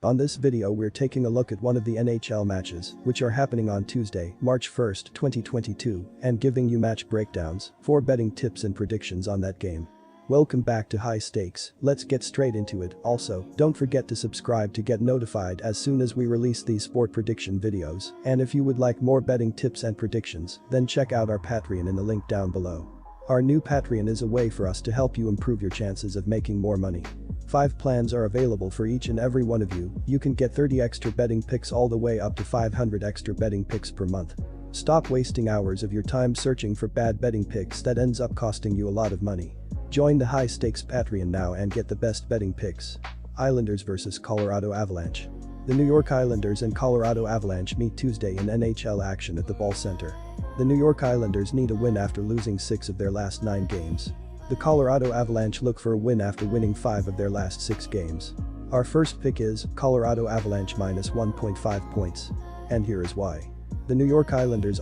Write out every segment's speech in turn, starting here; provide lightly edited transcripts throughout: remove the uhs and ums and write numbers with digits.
On this video we're taking a look at one of the NHL matches, which are happening on Tuesday, March 1st, 2022, and giving you match breakdowns, 4 betting tips and predictions on that game. Welcome back to High Stakes, let's get straight into it. Also, don't forget to subscribe to get notified as soon as we release these sport prediction videos, and if you would like more betting tips and predictions, then check out our Patreon in the link down below. Our new Patreon is a way for us to help you improve your chances of making more money. 5 plans are available for each and every one of you. You can get 30 extra betting picks all the way up to 500 extra betting picks per month. Stop wasting hours of your time searching for bad betting picks that ends up costing you a lot of money. Join the High Stakes Patreon now and get the best betting picks. Islanders vs Colorado Avalanche. The New York Islanders and Colorado Avalanche meet Tuesday in NHL action at the Ball Center. The New York Islanders need a win after losing 6 of their last 9 games. The Colorado Avalanche look for a win after winning 5 of their last 6 games. Our first pick is Colorado Avalanche minus 1.5 points. And here is why. The New York Islanders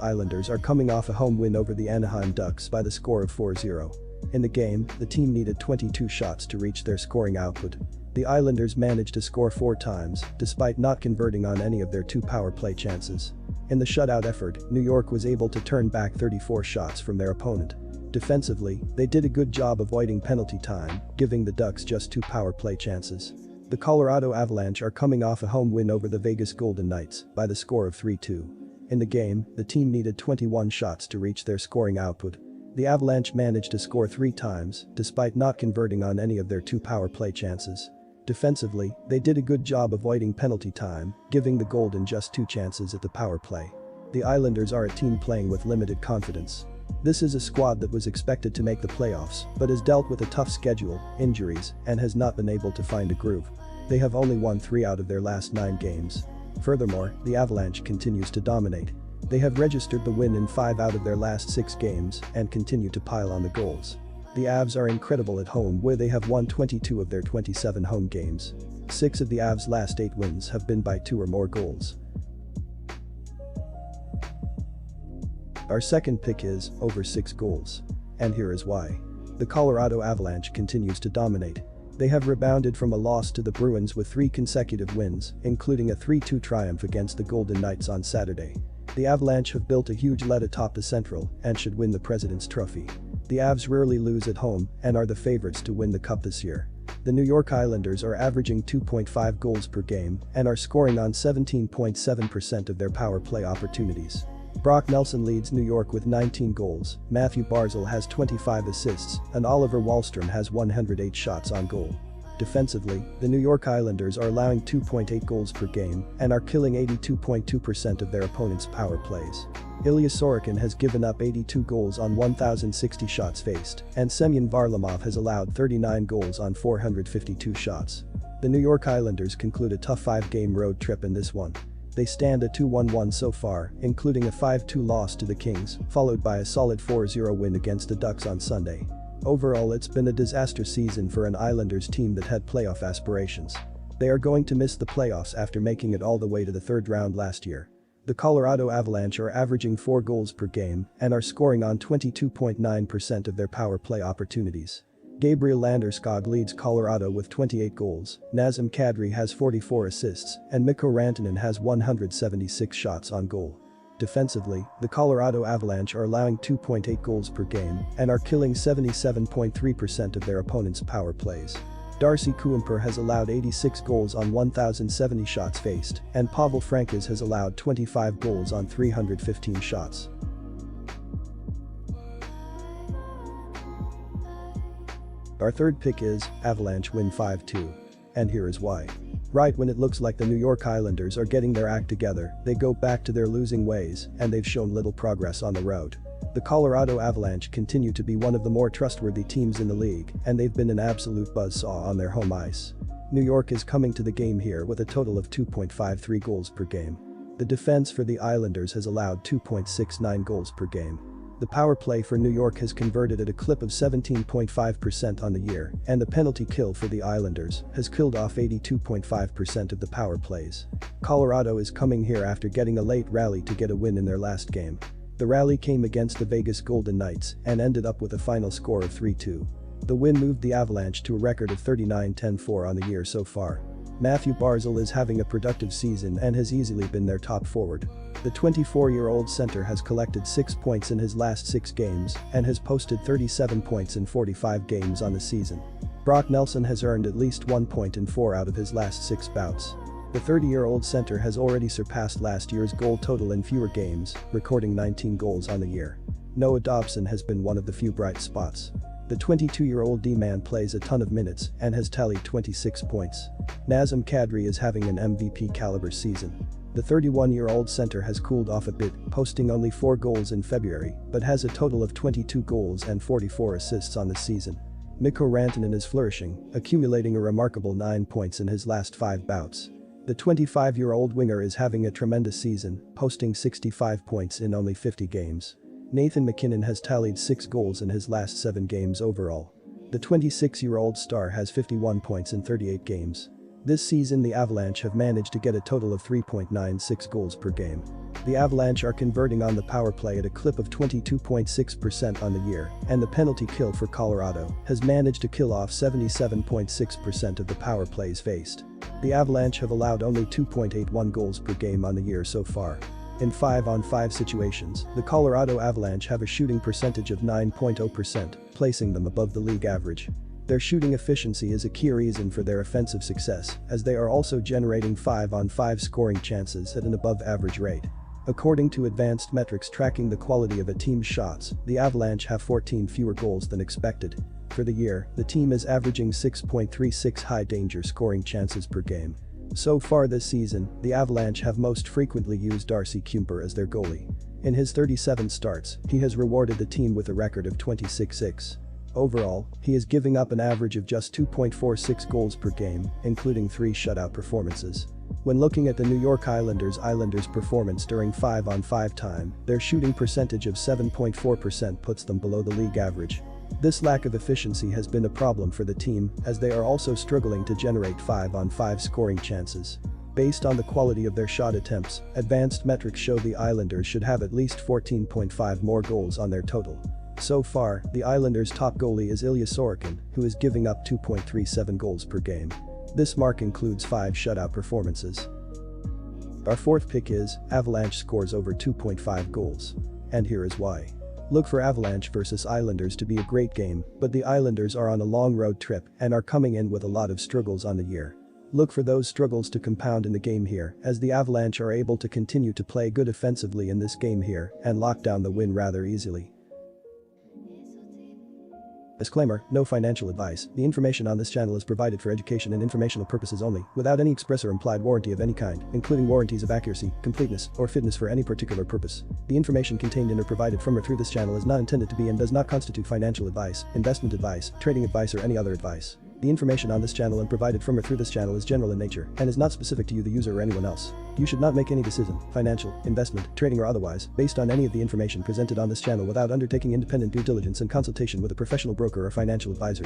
are coming off a home win over the Anaheim Ducks by the score of 4-0. In the game, the team needed 22 shots to reach their scoring output. The Islanders managed to score 4 times, despite not converting on any of their 2 power play chances. In the shutout effort, New York was able to turn back 34 shots from their opponent. Defensively, they did a good job avoiding penalty time, giving the Ducks just 2 power play chances. The Colorado Avalanche are coming off a home win over the Vegas Golden Knights by the score of 3-2. In the game, the team needed 21 shots to reach their scoring output. The Avalanche managed to score 3 times, despite not converting on any of their 2 power play chances. Defensively, they did a good job avoiding penalty time, giving the Golden just 2 chances at the power play. The Islanders are a team playing with limited confidence. This is a squad that was expected to make the playoffs, but has dealt with a tough schedule, injuries, and has not been able to find a groove. They have only won 3 out of their last 9 games. Furthermore, the Avalanche continues to dominate. They have registered the win in 5 out of their last 6 games and continue to pile on the goals. The Avs are incredible at home where they have won 22 of their 27 home games. 6 of the Avs' last 8 wins have been by 2 or more goals. Our second pick is over 6 goals. And here is why. The Colorado Avalanche continues to dominate. They have rebounded from a loss to the Bruins with 3 consecutive wins, including a 3-2 triumph against the Golden Knights on Saturday. The Avalanche have built a huge lead atop the Central and should win the President's Trophy. The Avs rarely lose at home and are the favorites to win the Cup this year. The New York Islanders are averaging 2.5 goals per game and are scoring on 17.7% of their power play opportunities. Brock Nelson leads New York with 19 goals, Matthew Barzal has 25 assists, and Oliver Wahlstrom has 108 shots on goal. Defensively, the New York Islanders are allowing 2.8 goals per game and are killing 82.2% of their opponent's power plays. Ilya Sorokin has given up 82 goals on 1,060 shots faced, and Semyon Varlamov has allowed 39 goals on 452 shots. The New York Islanders conclude a tough 5-game road trip in this one. They stand a 2-1-1 so far, including a 5-2 loss to the Kings, followed by a solid 4-0 win against the Ducks on Sunday. Overall, it's been a disaster season for an Islanders team that had playoff aspirations. They are going to miss the playoffs after making it all the way to the 3rd round last year. The Colorado Avalanche are averaging 4 goals per game and are scoring on 22.9% of their power play opportunities. Gabriel Landeskog leads Colorado with 28 goals, Nazem Kadri has 44 assists, and Mikko Rantanen has 176 shots on goal. Defensively, the Colorado Avalanche are allowing 2.8 goals per game and are killing 77.3% of their opponent's power plays. Darcy Kuemper has allowed 86 goals on 1,070 shots faced, and Pavel Francouz has allowed 25 goals on 315 shots. Our third pick is Avalanche win 5-2. And here is why. Right when it looks like the New York Islanders are getting their act together, they go back to their losing ways and they've shown little progress on the road. The Colorado Avalanche continue to be one of the more trustworthy teams in the league and they've been an absolute buzzsaw on their home ice. New York is coming to the game here with a total of 2.53 goals per game. The defense for the Islanders has allowed 2.69 goals per game. The power play for New York has converted at a clip of 17.5% on the year, and the penalty kill for the Islanders has killed off 82.5% of the power plays. Colorado is coming here after getting a late rally to get a win in their last game. The rally came against the Vegas Golden Knights and ended up with a final score of 3-2. The win moved the Avalanche to a record of 39-10-4 on the year so far. Matthew Barzal is having a productive season and has easily been their top forward. The 24-year-old center has collected 6 points in his last 6 games and has posted 37 points in 45 games on the season. Brock Nelson has earned at least 1 point in 4 out of his last 6 bouts. The 30-year-old center has already surpassed last year's goal total in fewer games, recording 19 goals on the year. Noah Dobson has been one of the few bright spots. The 22-year-old D-man plays a ton of minutes and has tallied 26 points. Nazem Kadri is having an MVP-caliber season. The 31-year-old center has cooled off a bit, posting only 4 goals in February, but has a total of 22 goals and 44 assists on the season. Mikko Rantanen is flourishing, accumulating a remarkable 9 points in his last 5 bouts. The 25-year-old winger is having a tremendous season, posting 65 points in only 50 games. Nathan MacKinnon has tallied 6 goals in his last 7 games overall. The 26-year-old star has 51 points in 38 games. This season the Avalanche have managed to get a total of 3.96 goals per game. The Avalanche are converting on the power play at a clip of 22.6% on the year, and the penalty kill for Colorado has managed to kill off 77.6% of the power plays faced. The Avalanche have allowed only 2.81 goals per game on the year so far. In 5-on-5 situations, the Colorado Avalanche have a shooting percentage of 9.0%, placing them above the league average. Their shooting efficiency is a key reason for their offensive success, as they are also generating 5-on-5 scoring chances at an above-average rate. According to advanced metrics tracking the quality of a team's shots, the Avalanche have 14 fewer goals than expected. For the year, the team is averaging 6.36 high-danger scoring chances per game. So far this season, the Avalanche have most frequently used Darcy Kuemper as their goalie. In his 37 starts, he has rewarded the team with a record of 26-6. Overall, he is giving up an average of just 2.46 goals per game, including 3 shutout performances. When looking at the New York Islanders' performance during 5-on-5 time, their shooting percentage of 7.4% puts them below the league average. This lack of efficiency has been a problem for the team, as they are also struggling to generate 5-on-5 scoring chances. Based on the quality of their shot attempts, advanced metrics show the Islanders should have at least 14.5 more goals on their total. So far, the Islanders' top goalie is Ilya Sorokin, who is giving up 2.37 goals per game. This mark includes 5 shutout performances. Our fourth pick is Avalanche scores over 2.5 goals. And here is why. Look for Avalanche versus Islanders to be a great game, but the Islanders are on a long road trip and are coming in with a lot of struggles on the year. Look for those struggles to compound in the game here, as the Avalanche are able to continue to play good offensively in this game here and lock down the win rather easily. Disclaimer, no financial advice. The information on this channel is provided for education and informational purposes only, without any express or implied warranty of any kind, including warranties of accuracy, completeness, or fitness for any particular purpose. The information contained in or provided from or through this channel is not intended to be and does not constitute financial advice, investment advice, trading advice, or any other advice. The information on this channel and provided from or through this channel is general in nature and is not specific to you the user or anyone else. You should not make any decision, financial, investment, trading or otherwise, based on any of the information presented on this channel without undertaking independent due diligence and consultation with a professional broker or financial advisor.